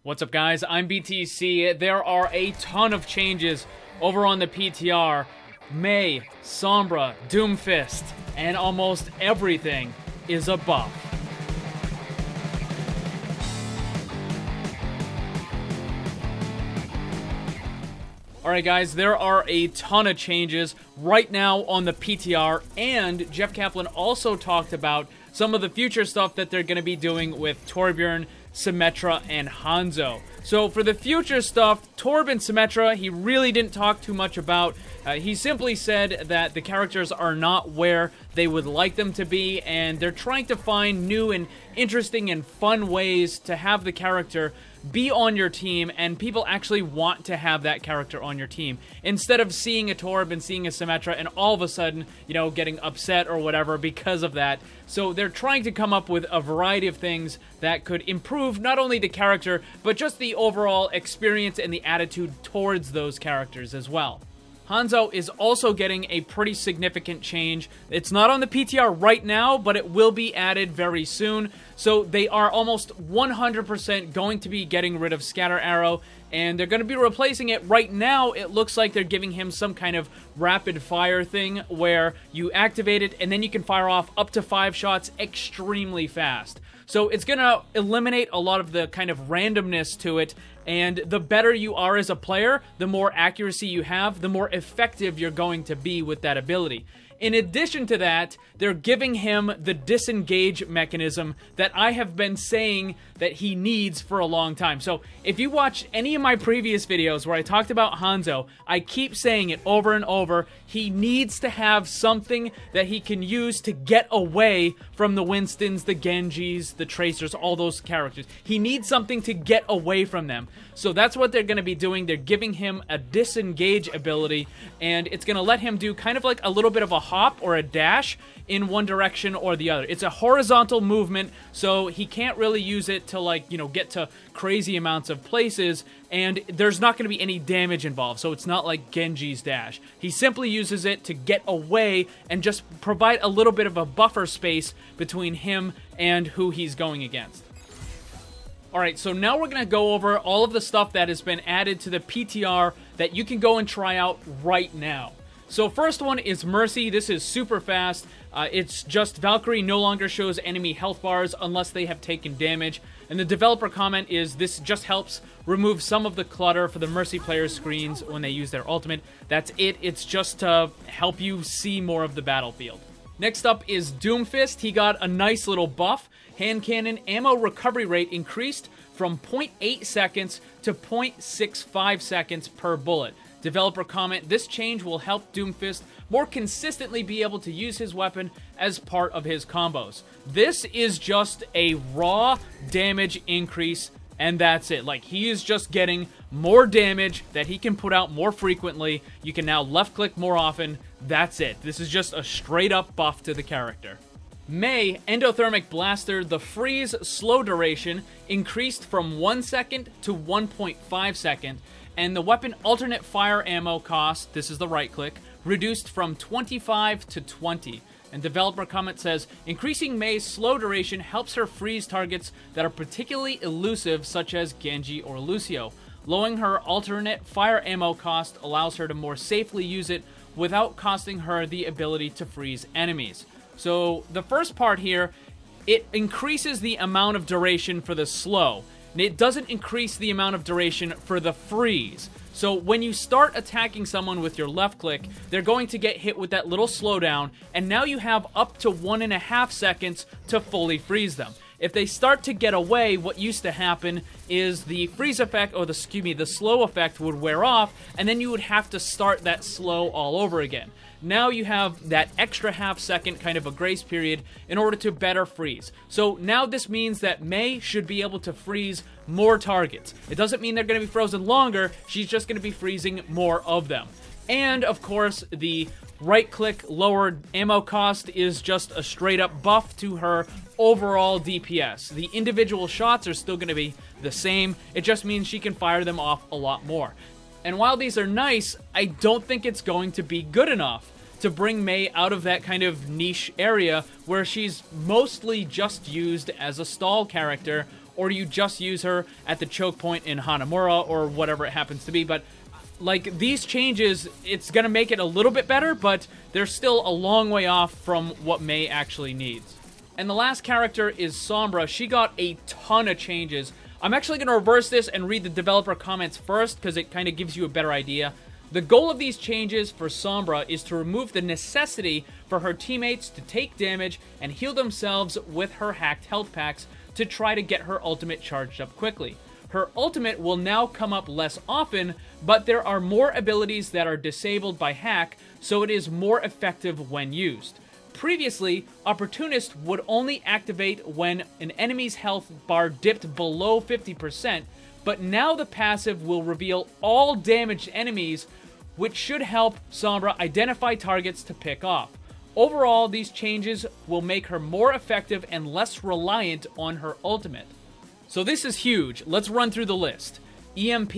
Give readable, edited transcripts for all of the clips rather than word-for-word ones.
What's up, guys? I'm BTC. There are a ton of changes over on the PTR. Mei, Sombra, Doomfist, and almost everything is a buff. Alright guys, there are a ton of changes right now on the PTR, and Jeff Kaplan also talked about some of the future stuff that they're going to be doing with Torbjorn, Symmetra, and Hanzo. So for the future stuff, Torb and Symmetra, he really didn't talk too much about. He simply said that the characters are not where they would like them to be, and they're trying to find new and interesting and fun ways to have the character be on your team, and people actually want to have that character on your team. Instead of seeing a Torb and seeing a Symmetra and all of a sudden, you know, getting upset or whatever because of that. So they're trying to come up with a variety of things that could improve not only the character, but just the overall experience and the attitude towards those characters as well. Hanzo is also getting a pretty significant change. It's not on the PTR right now, but it will be added very soon. So they are almost 100% going to be getting rid of Scatter Arrow, and they're going to be replacing it. Right now, it looks like they're giving him some kind of rapid fire thing where you activate it and then you can fire off up to 5 shots extremely fast. So it's going to eliminate a lot of the kind of randomness to it, and the better you are as a player, the more accuracy you have, the more effective you're going to be with that ability. In addition to that, they're giving him the disengage mechanism that I have been saying that he needs for a long time. So if you watch any of my previous videos where I talked about Hanzo, I keep saying it over and over, he needs to have something that he can use to get away from the Winstons, the Genjis, the Tracers, all those characters. He needs something to get away from them. So that's what they're going to be doing. They're giving him a disengage ability, and it's going to let him do kind of like a little bit of a hop or a dash in one direction or the other. It's a horizontal movement, so he can't really use it to, like, you know, get to crazy amounts of places, and there's not going to be any damage involved, so it's not like Genji's dash. He simply uses it to get away and just provide a little bit of a buffer space between him and who he's going against. Alright, so now we're going to go over all of the stuff that has been added to the PTR that you can go and try out right now. So first one is Mercy. This is super fast. It's just Valkyrie no longer shows enemy health bars unless they have taken damage. And the developer comment is this just helps remove some of the clutter for the Mercy players' screens when they use their ultimate. That's it. It's just to help you see more of the battlefield. Next up is Doomfist. He got a nice little buff. Hand cannon ammo recovery rate increased from 0.8 seconds to 0.65 seconds per bullet. Developer comment, this change will help Doomfist more consistently be able to use his weapon as part of his combos. This is just a raw damage increase, and that's it. Like, he is just getting more damage that he can put out more frequently. You can now left click more often. That's it. This is just a straight up buff to the character. Mei, Endothermic Blaster, the freeze slow duration increased from 1 second to 1.5 seconds, and the weapon alternate fire ammo cost, this is the right click, reduced from 25 to 20. And developer comment says, increasing Mei's slow duration helps her freeze targets that are particularly elusive, such as Genji or Lucio. Lowering her alternate fire ammo cost allows her to more safely use it without costing her the ability to freeze enemies. So the first part here, it increases the amount of duration for the slow. And it doesn't increase the amount of duration for the freeze. So when you start attacking someone with your left click, they're going to get hit with that little slowdown, and now you have up to 1.5 seconds to fully freeze them. If they start to get away, what used to happen is the freeze effect, or the slow effect would wear off, and then you would have to start that slow all over again. Now you have that extra half second kind of a grace period in order to better freeze. So now this means that Mei should be able to freeze more targets. It doesn't mean they're going to be frozen longer, she's just going to be freezing more of them. And of course, the right-click lowered ammo cost is just a straight-up buff to her overall DPS. The individual shots are still going to be the same, it just means she can fire them off a lot more. And while these are nice, I don't think it's going to be good enough to bring Mei out of that kind of niche area where she's mostly just used as a stall character or you just use her at the choke point in Hanamura or whatever it happens to be. But like, these changes, it's gonna make it a little bit better, but they're still a long way off from what Mei actually needs. And the last character is Sombra. She got a ton of changes. I'm actually gonna reverse this and read the developer comments first, because it kind of gives you a better idea. The goal of these changes for Sombra is to remove the necessity for her teammates to take damage and heal themselves with her hacked health packs to try to get her ultimate charged up quickly. Her ultimate will now come up less often, but there are more abilities that are disabled by hack, so it is more effective when used. Previously, Opportunist would only activate when an enemy's health bar dipped below 50%, but now the passive will reveal all damaged enemies, which should help Sombra identify targets to pick off. Overall, these changes will make her more effective and less reliant on her ultimate. So this is huge. Let's run through the list. EMP,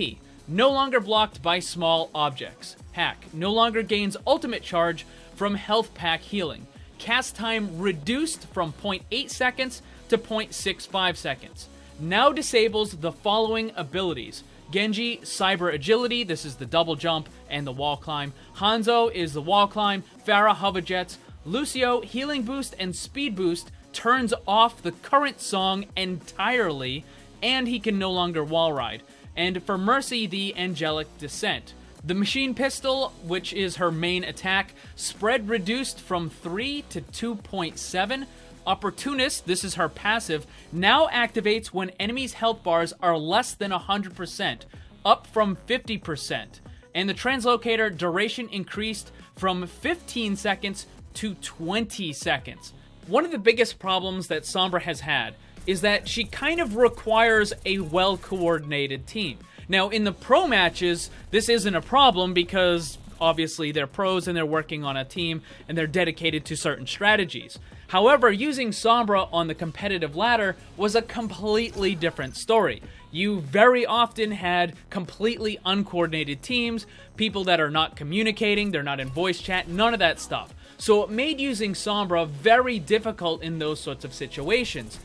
no longer blocked by small objects. Hack, no longer gains ultimate charge from health pack healing. Cast time reduced from 0.8 seconds to 0.65 seconds. Now disables the following abilities. Genji, Cyber Agility, this is the double jump and the wall climb. Hanzo is the wall climb. Pharah, Hover Jets. Lucio, Healing Boost and Speed Boost, turns off the current song entirely, and he can no longer wall ride. And for Mercy, the Angelic Descent. The Machine Pistol, which is her main attack, spread reduced from 3 to 2.7. Opportunist, this is her passive, now activates when enemies' health bars are less than 100%, up from 50%. And the Translocator duration increased from 15 seconds to 20 seconds. One of the biggest problems that Sombra has had is that she kind of requires a well-coordinated team. Now, in the pro matches, this isn't a problem because obviously they're pros and they're working on a team and they're dedicated to certain strategies. However, using Sombra on the competitive ladder was a completely different story. You very often had completely uncoordinated teams, people that are not communicating, they're not in voice chat, none of that stuff. So it made using Sombra very difficult in those sorts of situations.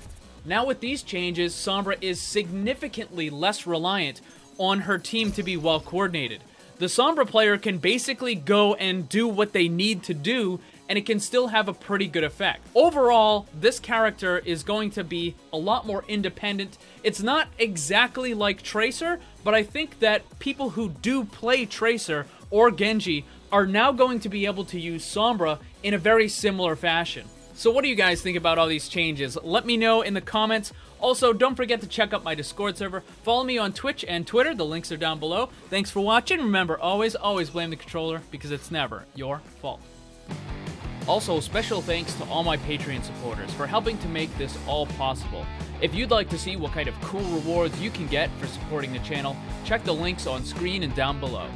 Now with these changes, Sombra is significantly less reliant on her team to be well coordinated. The Sombra player can basically go and do what they need to do, and it can still have a pretty good effect. Overall, this character is going to be a lot more independent. It's not exactly like Tracer, but I think that people who do play Tracer or Genji are now going to be able to use Sombra in a very similar fashion. So what do you guys think about all these changes? Let me know in the comments. Also, don't forget to check out my Discord server. Follow me on Twitch and Twitter. The links are down below. Thanks for watching. Remember, always blame the controller because it's never your fault. Also, special thanks to all my Patreon supporters for helping to make this all possible. If you'd like to see what kind of cool rewards you can get for supporting the channel, check the links on screen and down below.